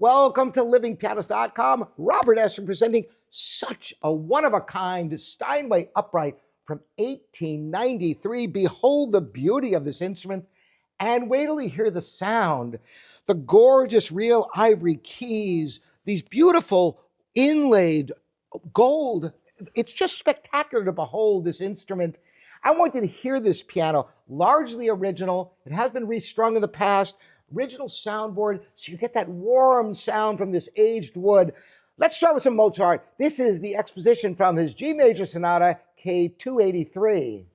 Welcome to livingpianist.com. Robert Esser presenting such a one-of-a-kind Steinway upright from 1893. Behold the beauty of this instrument, and wait till you hear the sound. The gorgeous real ivory keys, these beautiful inlaid gold. It's just spectacular to behold this instrument. I want you to hear this piano, largely original. It has been restrung in the past. Original soundboard, so you get that warm sound from this aged wood. Let's start with some Mozart. This is the exposition from his G major sonata, K-283.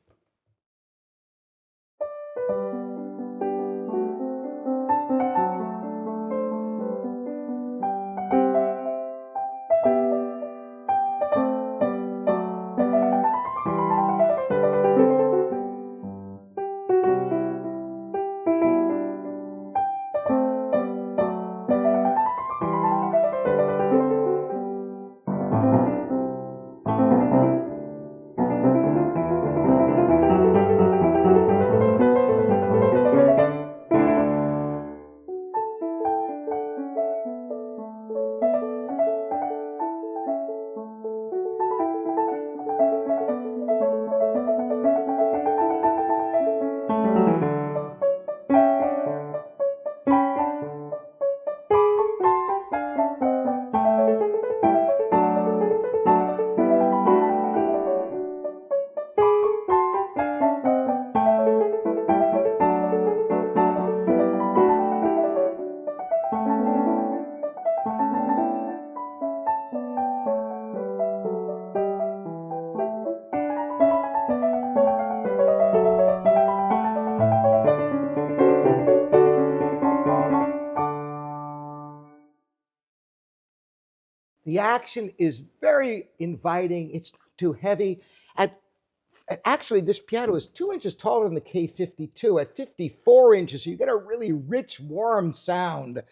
The action is very inviting. It's not too heavy. Actually, this piano is 2 inches taller than the K-52 at 54 inches, so you get a really rich, warm sound.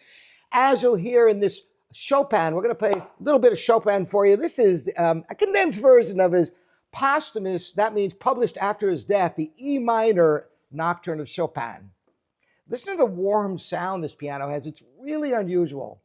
As you'll hear in this Chopin, we're going to play a little bit of Chopin for you. This is a condensed version of his posthumous, that means published after his death, the E minor Nocturne of Chopin. Listen to the warm sound this piano has. It's really unusual.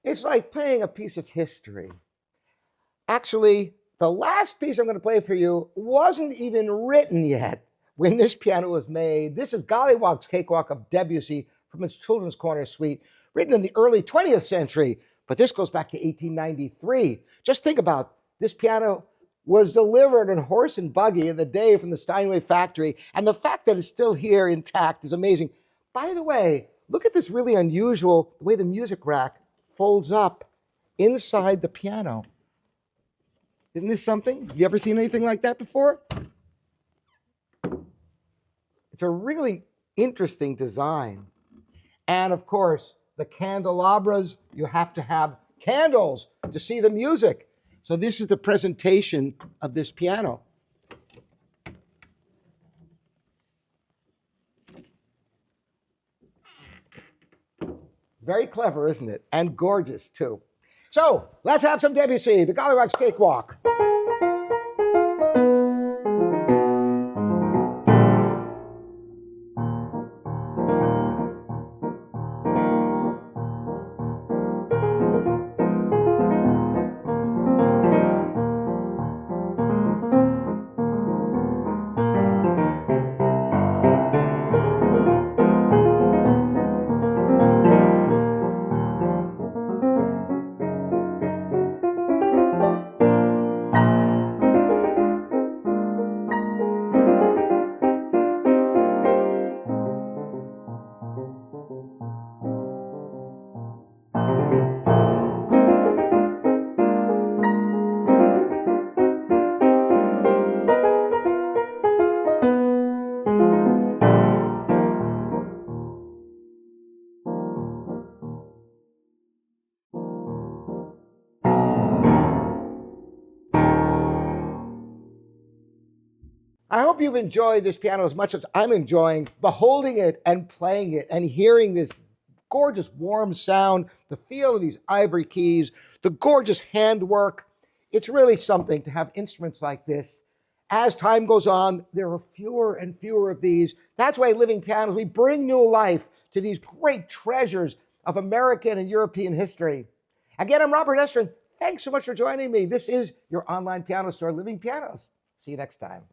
It's like playing a piece of history. Actually, the last piece I'm going to play for you wasn't even written yet when this piano was made. This is Golliwogg's Cakewalk of Debussy from its Children's Corner Suite, written in the early 20th century, but this goes back to 1893. Just think about this piano was delivered in horse and buggy in the day from the Steinway factory, and the fact that it's still here intact is amazing. By the way, look at this really unusual, the way the music rack folds up inside the piano. Isn't this something? Have you ever seen anything like that before? It's a really interesting design. And of course, the candelabras, you have to have candles to see the music. So this is the presentation of this piano. Very clever, isn't it? And gorgeous, too. So let's have some Debussy, the Gollywog's Cakewalk. I hope you've enjoyed this piano as much as I'm enjoying beholding it and playing it and hearing this gorgeous warm sound, the feel of these ivory keys, the gorgeous handwork. It's really something to have instruments like this. As time goes on, there are fewer and fewer of these. That's why Living Pianos, we bring new life to these great treasures of American and European history. Again, I'm Robert Estrin. Thanks so much for joining me. This is your online piano store, Living Pianos. See you next time.